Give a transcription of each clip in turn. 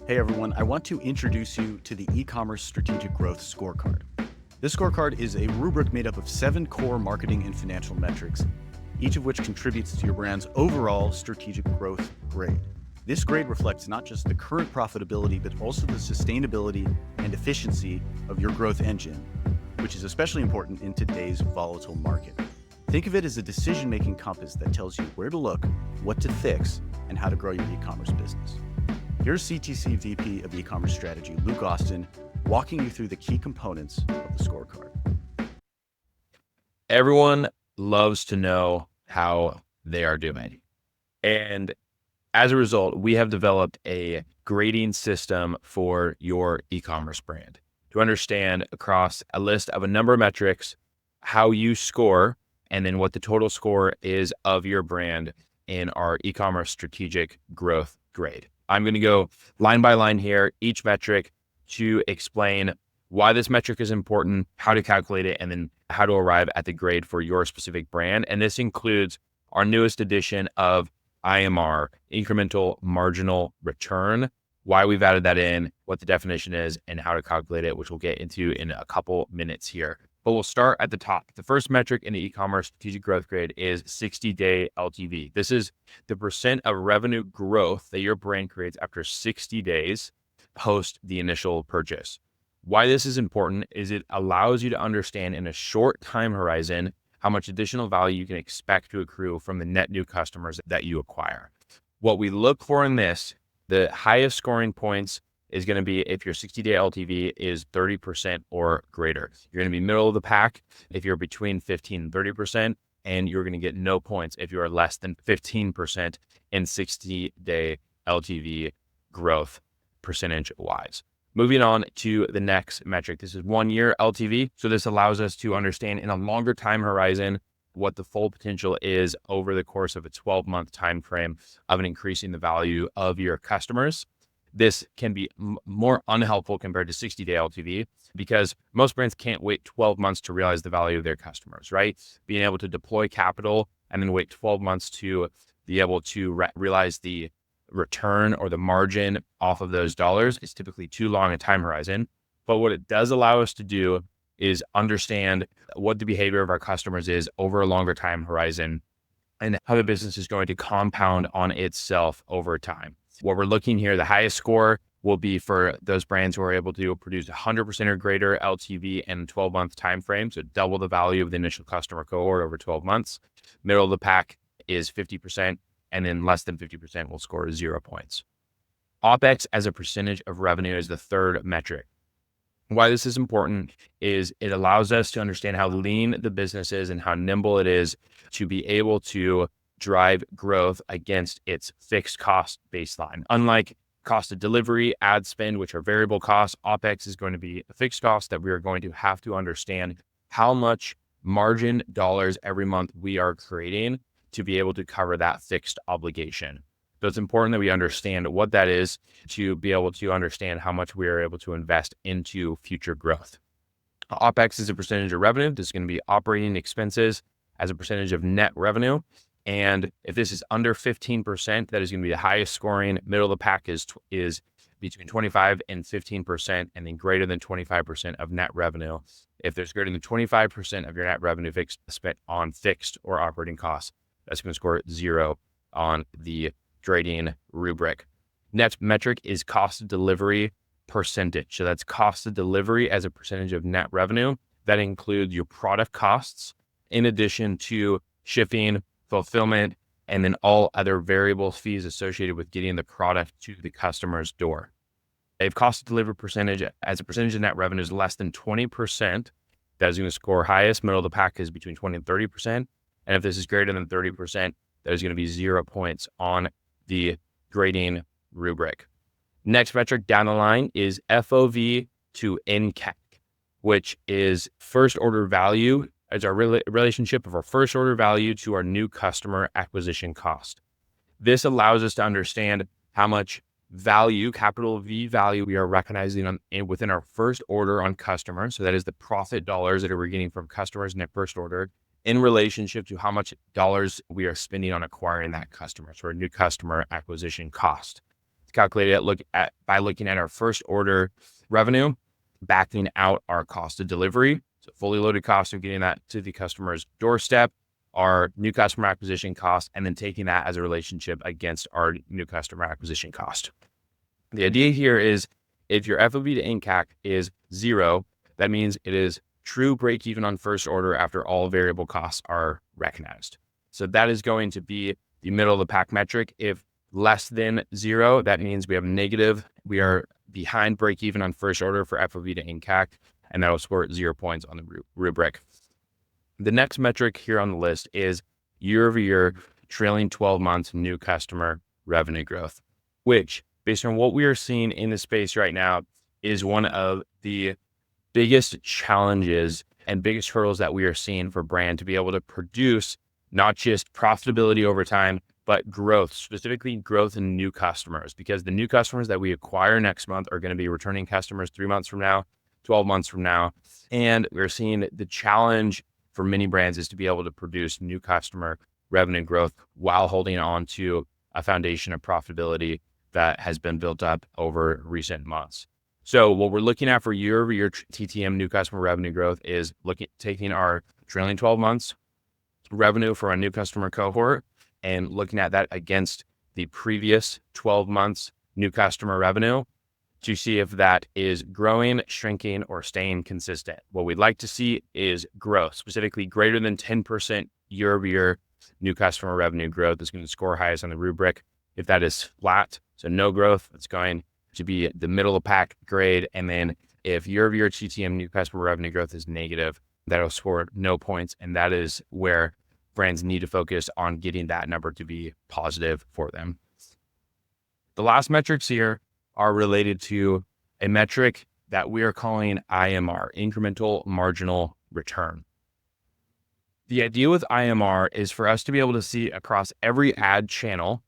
Hey everyone, I want to introduce you to the Ecommerce Strategic Growth Scorecard. This scorecard is a rubric made up of 7 core marketing and financial metrics, each of which contributes to your brand's overall strategic growth grade. This grade reflects not just the current profitability, but also the sustainability and efficiency of your growth engine, which is especially important in today's volatile market. Think of it as a decision-making compass that tells you where to look, what to fix, and how to grow your e-commerce business. Here's CTC VP of E-commerce Strategy, Luke Austin, walking you through the key components of the scorecard. Everyone loves to know how they are doing. And as a result, we have developed a grading system for your e-commerce brand to understand across a list of a number of metrics, how you score, and then what the total score is of your brand in our e-commerce strategic growth grade. I'm going to go line by line here, each metric, to explain why this metric is important, how to calculate it, and then how to arrive at the grade for your specific brand. And this includes our newest edition of IMR, Incremental Marginal Return, why we've added that in, what the definition is, and how to calculate it, which we'll get into in a couple minutes here. But we'll start at the top. The first metric in the e-commerce strategic growth grade is 60-day LTV. This is the percent of revenue growth that your brand creates after 60 days post the initial purchase. Why this is important is it allows you to understand in a short time horizon how much additional value you can expect to accrue from the net new customers that you acquire. What we look for in this, the highest scoring points is going to be if your 60-day LTV is 30% or greater. You're going to be middle of the pack if you're between 15 and 30%, and you're going to get no points if you are less than 15% in 60-day LTV growth percentage wise. Moving on to the next metric. This is 1 year LTV. So this allows us to understand in a longer time horizon what the full potential is over the course of a 12-month time frame of an increasing the value of your customers. This can be more unhelpful compared to 60-day LTV because most brands can't wait 12 months to realize the value of their customers, right? Being able to deploy capital and then wait 12 months to be able to realize the return or the margin off of those dollars is typically too long a time horizon. But what it does allow us to do is understand what the behavior of our customers is over a longer time horizon and how the business is going to compound on itself over time. What we're looking here, the highest score will be for those brands who are able to produce 100% or greater LTV in a 12-month time frame, so double the value of the initial customer cohort over 12 months. Middle of the pack is 50%, and then less than 50% will score 0 points. Opex as a percentage of revenue is the third metric. Why this is important is it allows us to understand how lean the business is and how nimble it is to be able to drive growth against its fixed cost baseline. Unlike cost of delivery, ad spend, which are variable costs, Opex is going to be a fixed cost that we are going to have to understand how much margin dollars every month we are creating to be able to cover that fixed obligation. So it's important that we understand what that is to be able to understand how much we are able to invest into future growth. Opex is a percentage of revenue. This is going to be operating expenses as a percentage of net revenue. And if this is under 15%, that is going to be the highest scoring. Middle of the pack is between 25 and 15%, and then greater than 25% of net revenue. If there's greater than 25% of your net revenue spent on fixed or operating costs, that's going to score 0 on the grading rubric. Next metric is cost of delivery percentage. So that's cost of delivery as a percentage of net revenue. That includes your product costs in addition to shipping, fulfillment, and then all other variable fees associated with getting the product to the customer's door. If cost of delivery percentage as a percentage of net revenue is less than 20%, that is going to score highest. Middle of the pack is between 20 and 30%. And if this is greater than 30%, that is going to be 0 points on the grading rubric. Next metric down the line is FOV to NCAC, which is first order value as our relationship of our first order value to our new customer acquisition cost. This allows us to understand how much value, capital V value, we are recognizing within our first order on customers. So that is the profit dollars that we're getting from customers in their first order in relationship to how much dollars we are spending on acquiring that customer. So our new customer acquisition cost. calculate it by looking at our first order revenue, backing out our cost of delivery, so fully loaded cost of getting that to the customer's doorstep, our new customer acquisition cost, and then taking that as a relationship against our new customer acquisition cost. The idea here is if your FOB to NCAC is 0, that means it is true break even on first order after all variable costs are recognized. So that is going to be the middle of the pack metric. If less than 0, that means we have negative. We are behind break even on first order for FOB to NCAC, and that will score 0 points on the rubric. The next metric here on the list is year-over-year trailing 12 months new customer revenue growth, which, based on what we are seeing in the space right now, is one of the biggest challenges and biggest hurdles that we are seeing for brand to be able to produce not just profitability over time, but growth, specifically growth in new customers, because the new customers that we acquire next month are going to be returning customers 3 months from now, 12 months from now. And we're seeing the challenge for many brands is to be able to produce new customer revenue growth while holding on to a foundation of profitability that has been built up over recent months. So what we're looking at for year-over-year TTM new customer revenue growth is taking our trailing 12 months revenue for a new customer cohort and looking at that against the previous 12 months new customer revenue to see if that is growing, shrinking, or staying consistent. What we'd like to see is growth, specifically greater than 10% year-over-year new customer revenue growth is going to score highest on the rubric. If that is flat, so no growth, it's going to be the middle of the pack grade. And then if year-over-year TTM new customer revenue growth is negative, that'll score no points. And that is where brands need to focus on getting that number to be positive for them. The last metrics here are related to a metric that we are calling IMR, Incremental Marginal Return. The idea with IMR is for us to be able to see across every ad channel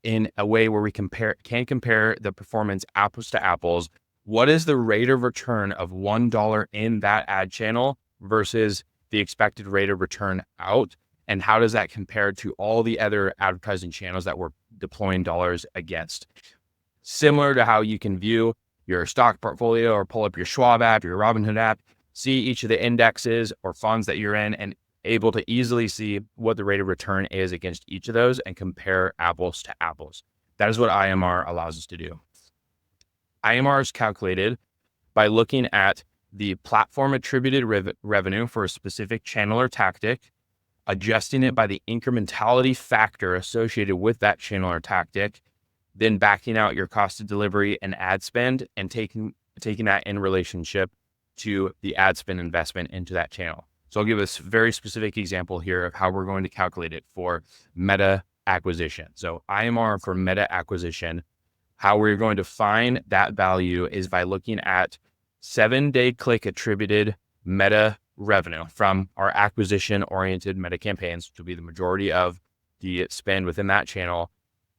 in a way where we can compare the performance apples to apples. What is the rate of return of $1 in that ad channel versus the expected rate of return out? And how does that compare to all the other advertising channels that we're deploying dollars against? Similar to how you can view your stock portfolio or pull up your Schwab app, your Robinhood app, see each of the indexes or funds that you're in and able to easily see what the rate of return is against each of those and compare apples to apples. That is what IMR allows us to do. IMR is calculated by looking at the platform attributed revenue for a specific channel or tactic, adjusting it by the incrementality factor associated with that channel or tactic, then backing out your cost of delivery and ad spend and taking that in relationship to the ad spend investment into that channel. So I'll give a very specific example here of how we're going to calculate it for meta acquisition. So IMR for meta acquisition, how we're going to find that value is by looking at 7-day click attributed meta revenue from our acquisition oriented meta campaigns, which will be the majority of the spend within that channel.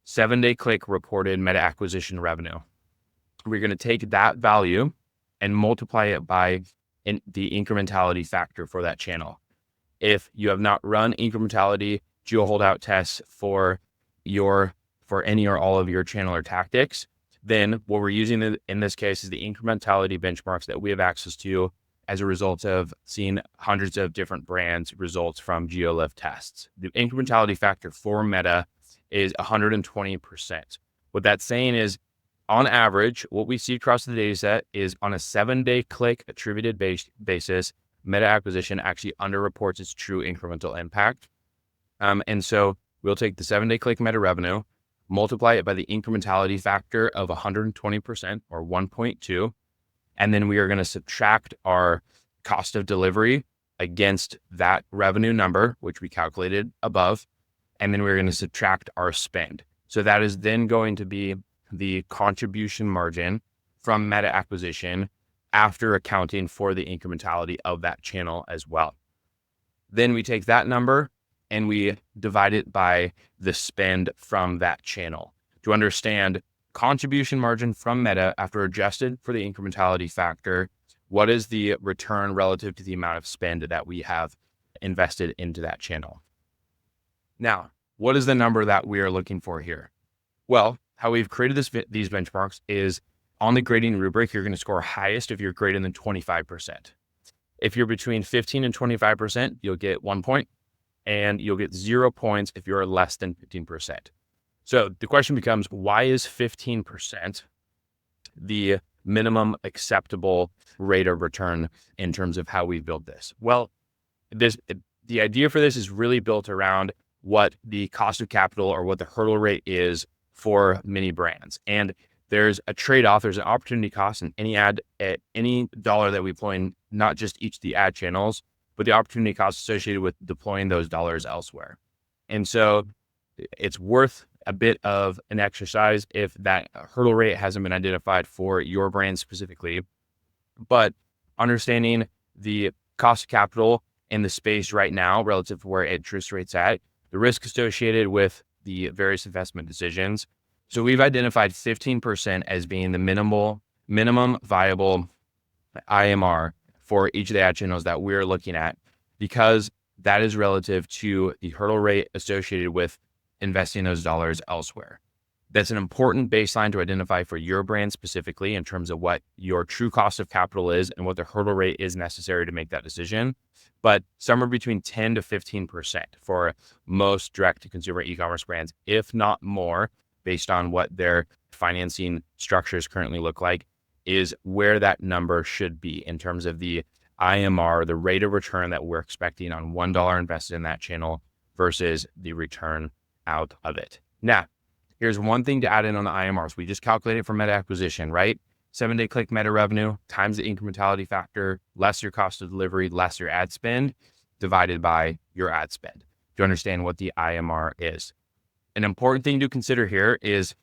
7-day click reported meta acquisition revenue. We're going to take that value and multiply it by the incrementality factor for that channel. If you have not run incrementality geo holdout tests for any or all of your channel or tactics, then what we're using in this case is the incrementality benchmarks that we have access to as a result of seeing hundreds of different brands results from GeoLift tests. The incrementality factor for Meta is 120%. What that's saying is, on average, what we see across the data set is on a 7-day click attributed basis, Meta acquisition actually underreports its true incremental impact. And so we'll take the 7-day click Meta revenue, multiply it by the incrementality factor of 120% or 1.2. And then we are going to subtract our cost of delivery against that revenue number, which we calculated above. And then we're going to subtract our spend. So that is then going to be the contribution margin from Meta acquisition after accounting for the incrementality of that channel as well. Then we take that number and we divide it by the spend from that channel to understand contribution margin from Meta after adjusted for the incrementality factor. What is the return relative to the amount of spend that we have invested into that channel? Now, what is the number that we are looking for here? Well, how we've created these benchmarks is on the grading rubric, you're going to score highest if you're greater than 25%. If you're between 15 and 25%, you'll get 1 point, and you'll get 0 points if you're less than 15%. So the question becomes, why is 15% the minimum acceptable rate of return in terms of how we've built this? Well, the idea for this is really built around what the cost of capital or what the hurdle rate is for many brands. And there's a trade-off, there's an opportunity cost in any ad, at any dollar that we deploy in not just each of the ad channels, but the opportunity cost associated with deploying those dollars elsewhere. And so it's worth a bit of an exercise if that hurdle rate hasn't been identified for your brand specifically. But understanding the cost of capital in the space right now relative to where interest rates at, the risk associated with the various investment decisions. So we've identified 15% as being the minimum viable IMR for each of the ad channels that we're looking at, because that is relative to the hurdle rate associated with investing those dollars elsewhere. That's an important baseline to identify for your brand specifically in terms of what your true cost of capital is and what the hurdle rate is necessary to make that decision. But somewhere between 10 to 15% for most direct-to-consumer e-commerce brands, if not more, based on what their financing structures currently look like, is where that number should be in terms of the IMR, the rate of return that we're expecting on $1 invested in that channel versus the return out of it. Now, here's one thing to add in on the IMRs. We just calculated for meta acquisition, right? 7-day click meta revenue times the incrementality factor, less your cost of delivery, less your ad spend, divided by your ad spend to understand what the IMR is. An important thing to consider here is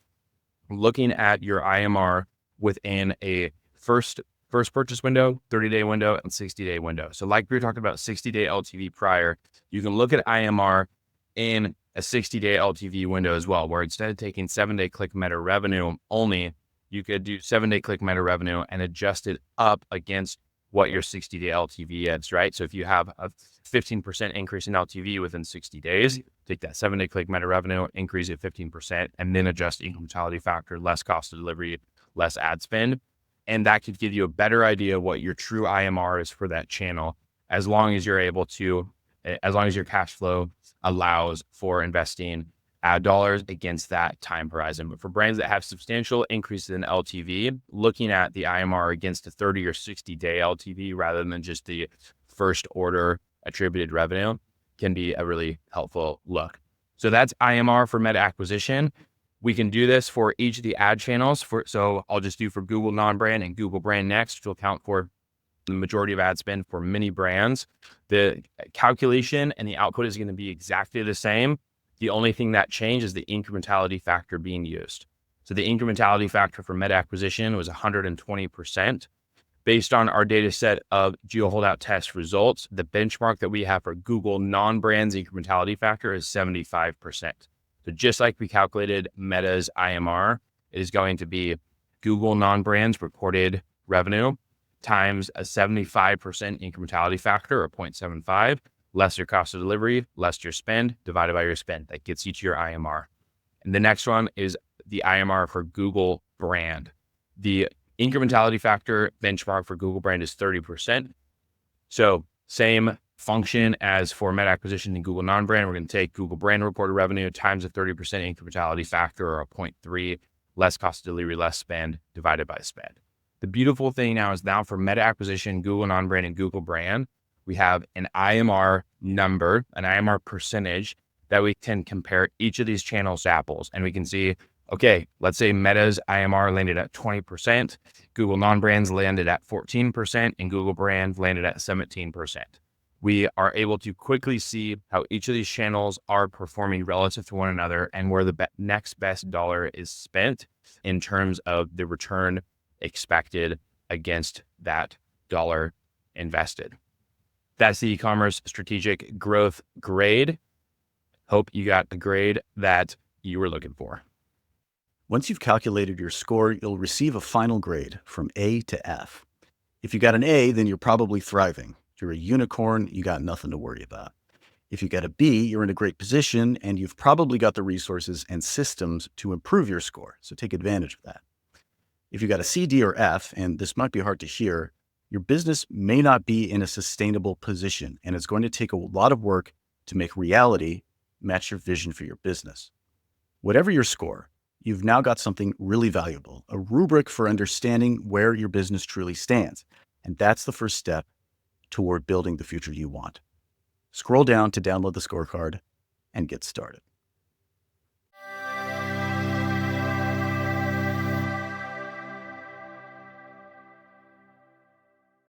looking at your IMR within a first purchase window, 30-day window, and 60-day window. So like we were talking about 60-day LTV prior, you can look at IMR in a 60-day LTV window as well, where instead of taking 7-day click meta revenue only, you could do 7-day click meta revenue and adjust it up against what your 60-day LTV is, right? So if you have a 15% increase in LTV within 60 days, take that 7-day click meta revenue, increase it 15%, and then adjust incrementality factor, less cost of delivery, less ad spend. And that could give you a better idea of what your true IMR is for that channel, as long as your cash flow allows for investing ad dollars against that time horizon. But for brands that have substantial increases in LTV, looking at the IMR against a 30 or 60-day LTV rather than just the first order attributed revenue can be a really helpful look. So that's IMR for meta acquisition. We can do this for each of the ad channels. So I'll just do for Google non-brand and Google brand next, which will account for the majority of ad spend for many brands. The calculation and the output is going to be exactly the same. The only thing that changed is the incrementality factor being used. So the incrementality factor for meta acquisition was 120%. Based on our data set of geo holdout test results, the benchmark that we have for Google non-brands incrementality factor is 75%. So just like we calculated Meta's IMR, it is going to be Google non-brands reported revenue times a 75% incrementality factor, or 0.75, less your cost of delivery, less your spend, divided by your spend. That gets you to your IMR. And the next one is the IMR for Google brand. The incrementality factor benchmark for Google brand is 30%. So same function as for meta acquisition and Google non-brand. We're going to take Google brand reported revenue times a 30% incrementality factor, or a 0.3, less cost of delivery, less spend, divided by spend. The beautiful thing now is for meta acquisition, Google non-brand, and Google brand, we have an IMR number, an IMR percentage that we can compare each of these channels to apples. And we can see, okay, let's say Meta's IMR landed at 20%, Google non-brands landed at 14%, and Google brand landed at 17%. We are able to quickly see how each of these channels are performing relative to one another and where the next best dollar is spent in terms of the return expected against that dollar invested. That's the e-commerce strategic growth grade. Hope you got the grade that you were looking for. Once you've calculated your score, you'll receive a final grade from A to F. If you got an A, then you're probably thriving. If you're a unicorn, you got nothing to worry about. If you get a B, you're in a great position and you've probably got the resources and systems to improve your score. So take advantage of that. If you got a C, D, or F, and this might be hard to hear, your business may not be in a sustainable position, and it's going to take a lot of work to make reality match your vision for your business. Whatever your score, you've now got something really valuable, a rubric for understanding where your business truly stands. And that's the first step toward building the future you want. Scroll down to download the scorecard and get started.